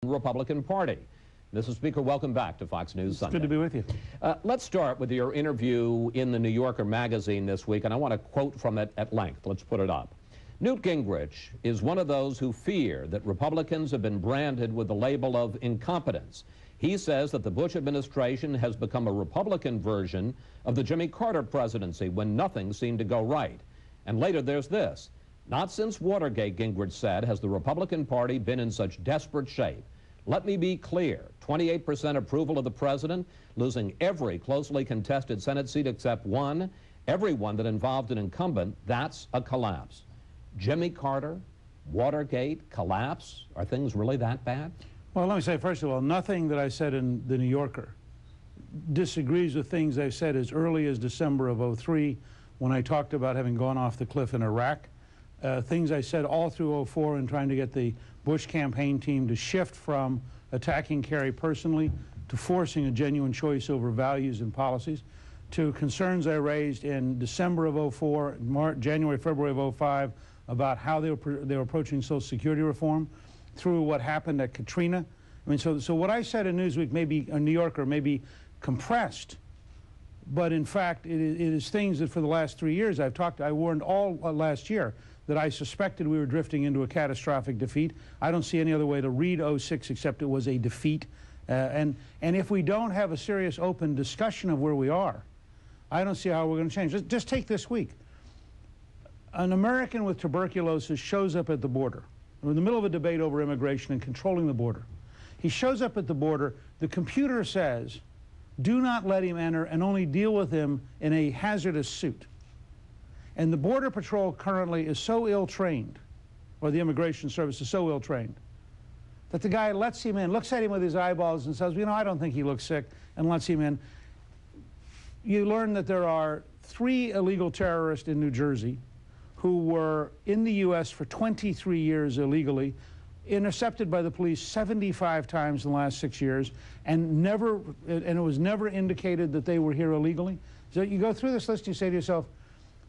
Republican Party. Mr. Speaker, welcome back to Fox News Sunday. Good to be with you. Let's start with your interview in the New Yorker magazine this week, and I want to quote from it at length. Let's put it up. Newt Gingrich is one of those who fear that Republicans have been branded with the label of incompetence. He says that the Bush administration has become a Republican version of the Jimmy Carter presidency when nothing seemed to go right. And later there's this. Not since Watergate, Gingrich said, has the Republican Party been in such desperate shape. Let me be clear, 28% approval of the president, losing every closely contested Senate seat except one, every one that involved an incumbent, that's a collapse. Jimmy Carter, Watergate, collapse, are things really that bad? Well, let me say, first of all, nothing that I said in the New Yorker disagrees with things I said as early as December of '03 when I talked about having gone off the cliff in Iraq. Things I said all through '04 in trying to get the Bush campaign team to shift from attacking Kerry personally to forcing a genuine choice over values and policies, to concerns I raised in December of '04, January, February of '05 about how they were approaching Social Security reform, through what happened at Katrina. I mean, so what I said in Newsweek may be, New Yorker, may be compressed, but in fact it is things that for the last 3 years I warned all last year that I suspected we were drifting into a catastrophic defeat. I don't see any other way to read '06 except it was a defeat. And if we don't have a serious open discussion of where we are, I don't see how we're going to change. Just take this week. An American with tuberculosis shows up at the border. We're in the middle of a debate over immigration and controlling the border. He shows up at the border. The computer says, do not let him enter and only deal with him in a hazardous suit. And the Border Patrol currently is so ill-trained, or the Immigration Service is so ill-trained, that the guy lets him in, looks at him with his eyeballs and says, you know, I don't think he looks sick, and lets him in. You learn that there are 3 illegal terrorists in New Jersey who were in the U.S. for 23 years illegally, intercepted by the police 75 times in the last 6 years, and it was never indicated that they were here illegally. So you go through this list, you say to yourself,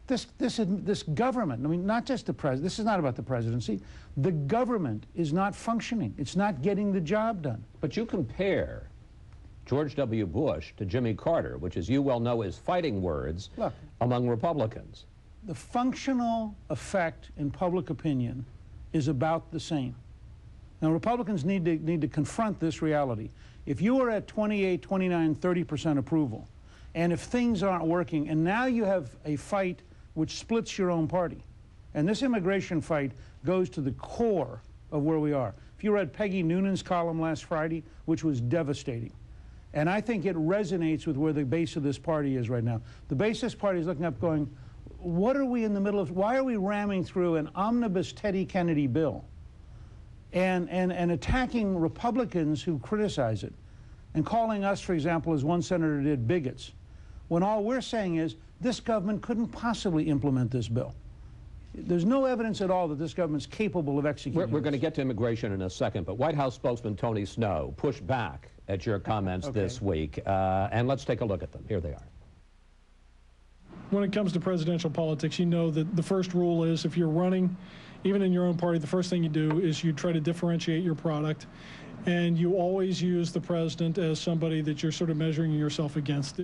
this government, I mean, not just the president, this is not about the presidency, the government is not functioning. It's not getting the job done. But you compare George W. Bush to Jimmy Carter, which, as you well know, is fighting words among Republicans. The functional effect in public opinion is about the same. Now, Republicans need to confront this reality. If you are at 28, 29, 30% approval, and if things aren't working, and now you have a fight which splits your own party, and this immigration fight goes to the core of where we are. If you read Peggy Noonan's column last Friday, which was devastating, and I think it resonates with where the base of this party is right now. The base of this party is looking up going, what are we in the middle of? Why are we ramming through an omnibus Teddy Kennedy bill and attacking Republicans who criticize it and calling us, for example, as one senator did, bigots, when all we're saying is this government couldn't possibly implement this bill. There's no evidence at all that this government's capable of executing We're going to get to immigration in a second, but White House spokesman Tony Snow pushed back at your comments this week, and let's take a look at them. Here they are. When it comes to presidential politics, you know that the first rule is if you're running, even in your own party, the first thing you do is you try to differentiate your product, and you always use the president as somebody that you're sort of measuring yourself against.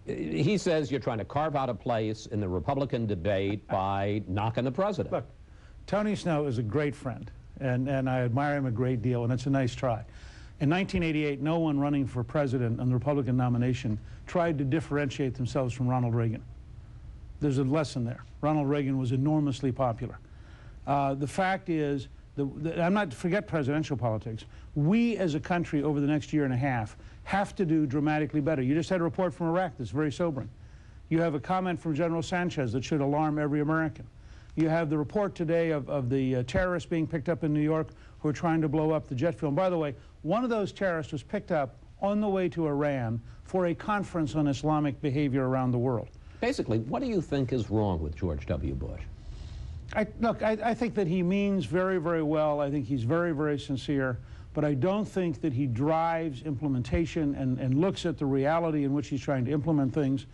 He says you're trying to carve out a place in the Republican debate by knocking the president. Look, Tony Snow is a great friend, and I admire him a great deal, and it's a nice try. In 1988, no one running for president on the Republican nomination tried to differentiate themselves from Ronald Reagan. There's a lesson there. Ronald Reagan was enormously popular. The fact is, I'm not, forget presidential politics, we as a country over the next year and a half have to do dramatically better. You just had a report from Iraq that's very sobering. You have a comment from General Sanchez that should alarm every American. You have the report today of the terrorists being picked up in New York who are trying to blow up the jet fuel. And by the way, one of those terrorists was picked up on the way to Iran for a conference on Islamic behavior around the world. Basically, what do you think is wrong with George W. Bush? Look, I think that he means very, very well. I think he's very, very sincere. But I don't think that he drives implementation and looks at the reality in which he's trying to implement things.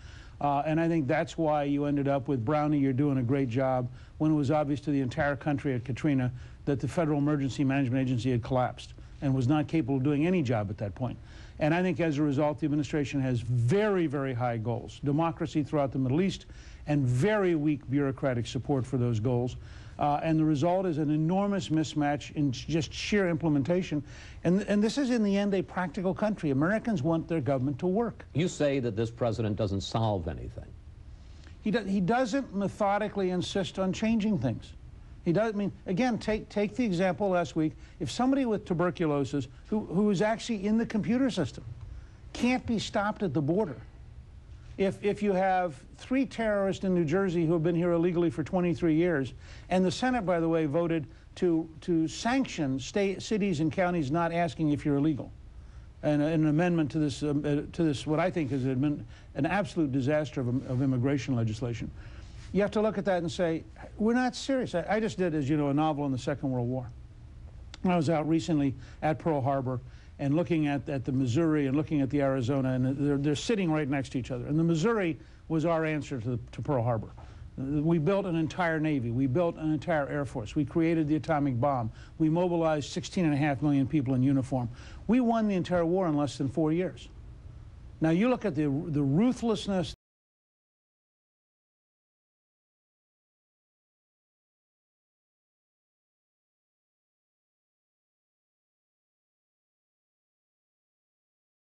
And I think that's why you ended up with Brownie, you're doing a great job, when it was obvious to the entire country at Katrina that the Federal Emergency Management Agency had collapsed. and was not capable of doing any job at that point. And I think as a result, the administration has very, very high goals. Democracy throughout the Middle East and very weak bureaucratic support for those goals. And the result is an enormous mismatch in just sheer implementation. And this is, in the end, a practical country. Americans want their government to work. You say that this president doesn't solve anything. He doesn't methodically insist on changing things. He does. I mean, again, take the example last week. If somebody with tuberculosis, who is actually in the computer system, can't be stopped at the border, if you have 3 terrorists in New Jersey who have been here illegally for 23 years, and the Senate, by the way, voted to sanction cities and counties not asking if you're illegal, and an amendment to this what I think is an absolute disaster of immigration legislation. You have to look at that and say, we're not serious. I just did, as you know, a novel on the Second World War. I was out recently at Pearl Harbor and looking at the Missouri and looking at the Arizona, and they're sitting right next to each other. And the Missouri was our answer to Pearl Harbor. We built an entire Navy. We built an entire Air Force. We created the atomic bomb. We mobilized 16.5 million people in uniform. We won the entire war in less than 4 years. Now you look at the ruthlessness,